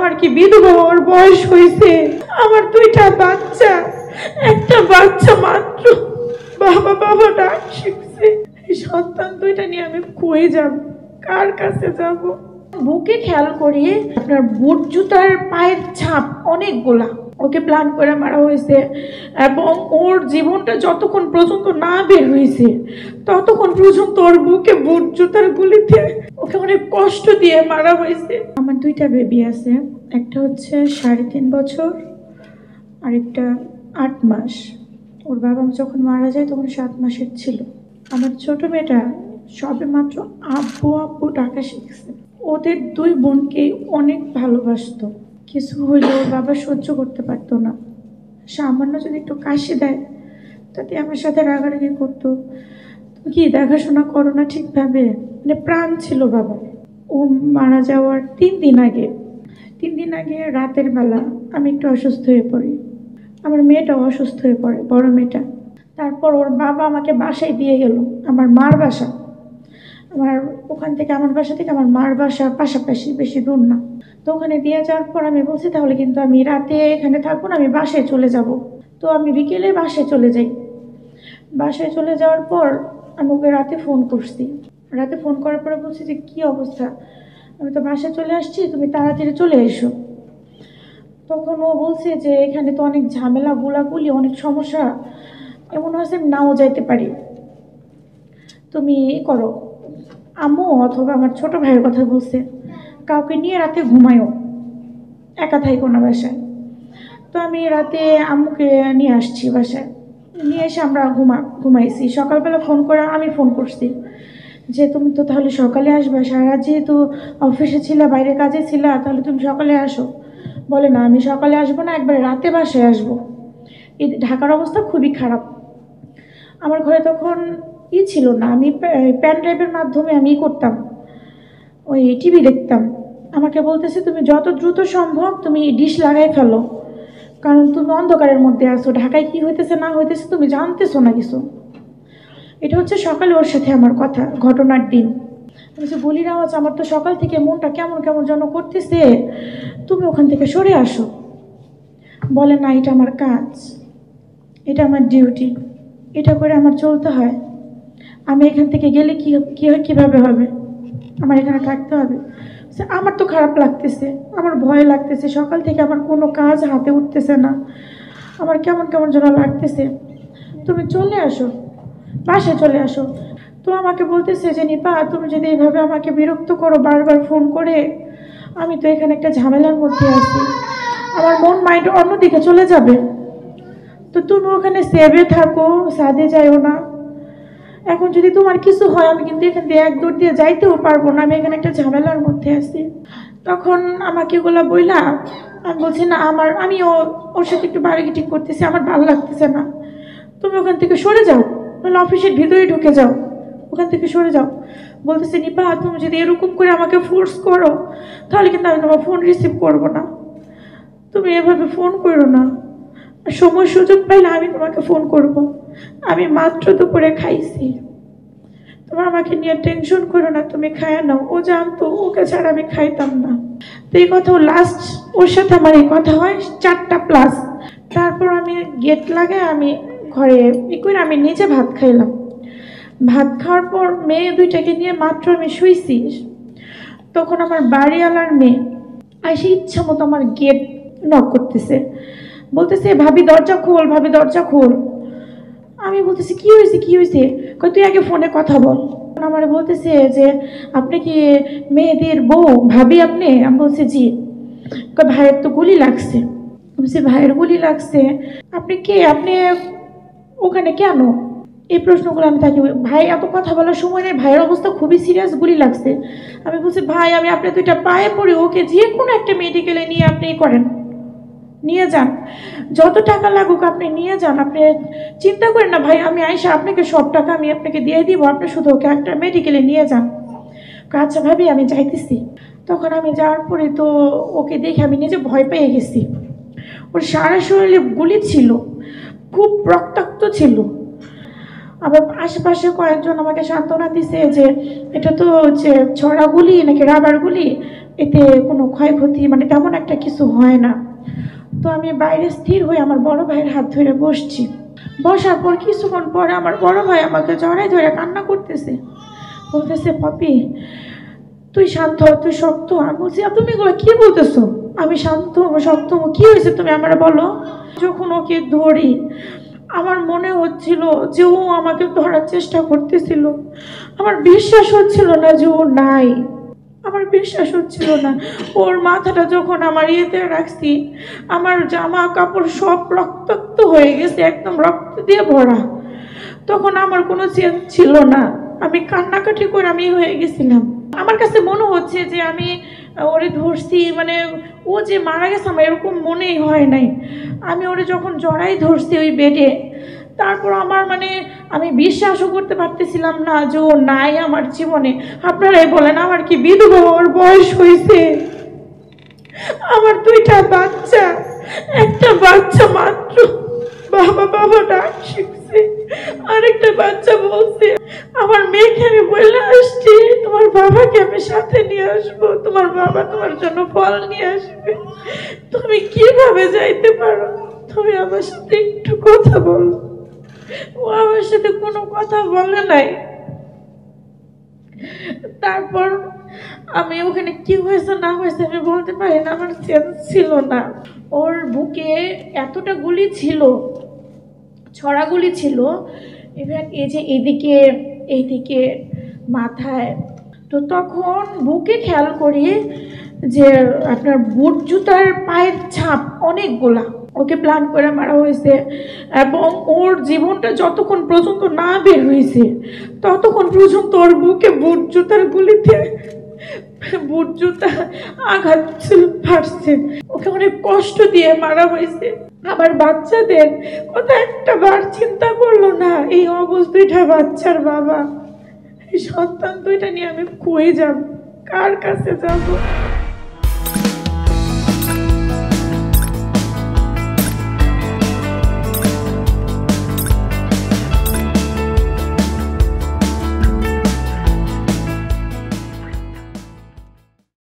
আমার কি বিধবা হওয়ার বয়স হয়েছে? আমার দুইটা বাচ্চা, একটা বাচ্চা মাত্র, বাবা বাবা ডাক শিখছে। এই সন্তান দুইটা নিয়ে আমি কই যাব, কার কাছে যাব? বুকে খেয়াল করি আপনার বুট জুতার পায়ের ছাপ অনেকগুলা। ওকে প্ল্যান করে মারা হয়েছে এবং ওর জীবনটা যতক্ষণ পর্যন্ত না বের হয়েছে ততক্ষণ পর্যন্ত ওর বুকে বুট জুতার গুলিতে ওকে অনেক কষ্ট দিয়ে মারা হয়েছে। আমার দুইটা বেবি আছে, একটা হচ্ছে 3.5 বছর আর একটা 8 মাস। ওর বাবা যখন মারা যায় তখন 7 মাসের ছিল। আমার ছোট মেয়েটা সবে মাত্র আব্বু আব্বু ডাকা শিখছে। ওদের দুই বোনকে অনেক ভালোবাসতো, কিছু হইলে ওর বাবা সহ্য করতে পারতো না। সামান্য যদি একটু কাশি দেয় তাতে আমার সাথে রাগারাগি করতো, তুমি কি দেখাশোনা করো না ঠিকভাবে? মানে প্রাণ ছিল বাবা। ও মারা যাওয়ার 3 দিন আগে রাতের বেলা আমি একটু অসুস্থ হয়ে পড়ি। আমার মেয়েটাও অসুস্থ হয়ে পড়ে, বড় মেয়েটা। তারপর ওর বাবা আমাকে বাসায় দিয়ে গেল, আমার মার বাসা। আমার ওখান থেকে, আমার বাসা থেকে আমার মার বাসা পাশাপাশি, বেশি দূর না। তো ওখানে দিয়ে যাওয়ার পর আমি বলছি তাহলে কিন্তু আমি রাতে এখানে থাকবো না, আমি বাসায় চলে যাব। তো আমি বিকেলে বাসায় চলে যাই। বাসায় চলে যাওয়ার পর আমি ওকে রাতে ফোন করছি। রাতে ফোন করার পরে বলছি যে কী অবস্থা, আমি তো বাসায় চলে আসছি, তুমি তাড়াতাড়ি চলে এসো। তখন ও বলছে যে এখানে তো অনেক ঝামেলা, গোলাগুলি, অনেক সমস্যা, এমন হয়েছে আমি নাও যাইতে পারি, তুমি করো। আম্মু অথবা আমার ছোট ভাইয়ের কথা বলছে, কাউকে নিয়ে রাতে ঘুমায়ও, একা থাইকো না বাসায়। তো আমি রাতে আম্মুকে নিয়ে আসছি বাসায়, নিয়ে এসে আমরা ঘুমাইছি। সকালবেলা ফোন করে আমি ফোন করছি যে তুমি তো তাহলে সকালে আসবা, সারা রাত যেহেতু অফিসে ছিলা, বাইরে কাজে ছিলা, তাহলে তুমি সকালে আসো। বলে না, আমি সকালে আসবো না, একবারে রাতে বাসায় আসবো। এই ঢাকার অবস্থা খুবই খারাপ। আমার ঘরে তখন ছিল না, আমি প্যান ড্রাইভের মাধ্যমে আমি করতাম, ওই টিভি দেখতাম। আমাকে বলতেছে তুমি যত দ্রুত সম্ভব তুমি ডিশ লাগাই ফেলো, কারণ তুমি অন্ধকারের মধ্যে আছো, ঢাকায় কি হইতেছে না হইতেছে তুমি জানতেছো না কিছু। এটা হচ্ছে সকালে ওর সাথে আমার কথা, ঘটনার দিন। আমি যে বলি রাওয়াজ, আমার তো সকাল থেকে মনটা কেমন কেমন যেন করতেছে, তুমি ওখান থেকে সরে আসো। বলে না, এটা আমার কাজ, এটা আমার ডিউটি, এটা করে আমার চলতে হয়। আমি এখান থেকে গেলে কিভাবে হবে, আমার এখানে থাকতে হবে। আমার তো খারাপ লাগতেছে, আমার ভয় লাগতেছে, সকাল থেকে আমার কোনো কাজ হাতে উঠতেছে না, আমার কেমন কেমন যেন লাগতেছে, তুমি চলে আসো, বাসায় চলে আসো। তো আমাকে বলতেছে যে নিপা, তুমি যদি এইভাবে আমাকে বিরক্ত করো বারবার ফোন করে, আমি তো এখানে একটা ঝামেলার মধ্যে আছি, আমার মন মাইন্ড অন্যদিকে চলে যাবে। তো তুমি ওখানে সেভে থাকো, সাদে যাইও না। এখন যদি তোমার কিছু হয় আমি কিন্তু এখান দিয়ে এক দৌড় দিয়ে যাইতেও পারবো না, আমি এখানে একটা ঝামেলার মধ্যে আছি। তখন আমাকে এগুলো বইলা আমি বলছি না, আমি ওর সাথে একটু বাড়িগিটি করতেছি, আমার ভালো লাগতেছে না, তুমি ওখান থেকে সরে যাও, তাহলে অফিসের ভিতরে ঢুকে যাও, ওখান থেকে সরে যাও। বলতেছে নিপা, তুমি যদি এরকম করে আমাকে ফোর্স করো তাহলে কিন্তু আমি তোমার ফোন রিসিভ করবো না, তুমি এভাবে ফোন করো না, সময় সুযোগ পাইলে আমি তোমাকে ফোন করব, আমি মাত্র দুপুরে খাইছি, তোমার আমাকে নিয়ে টেনশন করো না, তুমি খায় নাও। ও জানতো ওকে ছাড়া আমি খাইতাম না। তো এই কথা লাস্ট ওর সাথে আমার এই কথা হয় 4টা প্লাস। তারপর আমি গেট লাগাই, আমি ঘরে করে আমি নিজে ভাত খাইলাম। ভাত খাওয়ার পর মেয়ে দুইটাকে নিয়ে মাত্র আমি শুইছি, তখন আমার বাড়িওয়ালার মেয়ে এসে ইচ্ছা মতো আমার গেট নক করতেছে, বলতেছে ভাবি দরজা খোল, ভাবি দরজা খোল। আমি বলতেছি কি হয়েছে কি হয়েছে, কই তুই আগে ফোনে কথা বল। আমার বলতেছে যে আপনি কি মেয়েদের বউ ভাবি আপনি? আমি বলছি জি। কই ভাইয়ের তো গুলি লাগছে। বলছি ভাইয়ের গুলি লাগছে, আপনি কে, আপনি ওখানে কেন? এই প্রশ্নগুলো আমি থাকি। ভাই এত কথা বলার সময় নেই, ভাইয়ের অবস্থা খুবই সিরিয়াস, গুলি লাগছে। আমি বলছি ভাই আমি আপনার দুইটা পায়ে পড়ে ওকে যে কোনো একটা মেডিকেলে নিয়ে আপনি করেন, নিয়ে যান, যত টাকা লাগুক আপনি নিয়ে যান, আপনি চিন্তা করেন না ভাই, আমি আইসা আপনাকে সব টাকা আমি আপনাকে দিয়ে দিব, আপনি শুধু ওকে একটা মেডিকেলে নিয়ে যান। আচ্ছা ভাবি আমি যাইতেছি। তখন আমি যাওয়ার পরে তো ওকে দেখে আমি নিজে ভয় পেয়ে গেছি। ওর সারা শরীরে গুলি ছিল, খুব রক্তাক্ত ছিল। আবার আশেপাশে কয়েকজন আমাকে সান্ত্বনা দিছে যে এটা তো হচ্ছে ছড়া গুলি নাকি রাবার গুলি, এতে কোনো ক্ষয়ক্ষতি মানে তেমন একটা কিছু হয় না। তো আমি বাইরে স্থির হয়ে আমার বড় ভাইয়ের হাত ধরে বসছি। বসার পর কিছুক্ষণ পরে আমার বড় ভাই আমাকে জড়াই ধরে কান্না করতেছে, বলতেছে পপি তুই শান্ত হ, তুই শক্ত হ। আমি বলছি তুমি এগুলো কি বলতেছো? আমি শান্ত হবো শক্ত হবো, কি হয়েছে তুমি আমার বলো। যখন ওকে ধরি আমার মনে হচ্ছিল যে ও আমাকে ধরার চেষ্টা করতেছিল। আমার বিশ্বাস হচ্ছিল না যে ও নাই, আমার বিশ্বাস হচ্ছিল না। ওর মাথাটা যখন আমার ইয়েতে রাখছি, আমার জামা কাপড় সব রক্তাক্ত হয়ে গেছে, একদম রক্ত দিয়ে ভরা। তখন আমার কোনো চেঞ্জ ছিল না, আমি কান্নাকাটি করে আমি হয়ে গেছিলাম। আমার কাছে মনে হচ্ছে যে আমি ওরে ধরছি, মানে ও যে মারা গেছে আমার এরকম মনেই হয় নাই। আমি ওরে যখন জড়াই ধরছি ওই বেডে, তারপর আমার মানে আমি বিশ্বাসও করতে পারতেছিলাম না যে ও নাই আমার জীবনে। আপনারাই বলেন আমার কি বিধবা হওয়ার বয়স হয়েছে? আমার দুইটা বাচ্চা, একটা বাচ্চা মাত্র বাবা বাবা ডাক শিখছে, আরেকটা বাচ্চা বলছে আমার মেয়েকে আমি বলে আসছি তোমার বাবাকে আমি সাথে নিয়ে আসবো, তোমার বাবা তোমার জন্য ফল নিয়ে আসবে। তুমি কিভাবে যাইতে পারো? তুমি আমার সাথে একটু কথা বলো। ও আমার সাথে কোনো কথা বলে নাই। তারপর আমি ওখানে কি হয়েছে না হয়েছে আমি বলতে পারি না, আমার সেন্স ছিল না। ওর বুকে এতটা গুলি ছিল, ছড়া গুলি ছিল, ইভেন এই যে এইদিকে এইদিকে মাথায়। তো তখন বুকে খেয়াল করি যে আপনার বুট জুতার পায়ের ছাপ অনেকগুলা, ওকে প্ল্যান করে মারা হয়েছে। এবং ওর জীবনটা যতক্ষণ পর্যন্ত না বের হয়েছে ততক্ষণ পর্যন্ত ওর বুকে বুট জুতার গুলিতে বুট জুতা আঘাত ফাটছে, ওকে অনেক কষ্ট দিয়ে মারা হয়েছে। আমার বাচ্চাদের কথা একটা বার চিন্তা করলো না। এই অবস্থাটা বাচ্চার বাবা, এই সন্তান দুইটা নিয়ে আমি কই যাব, কার কাছে যাব?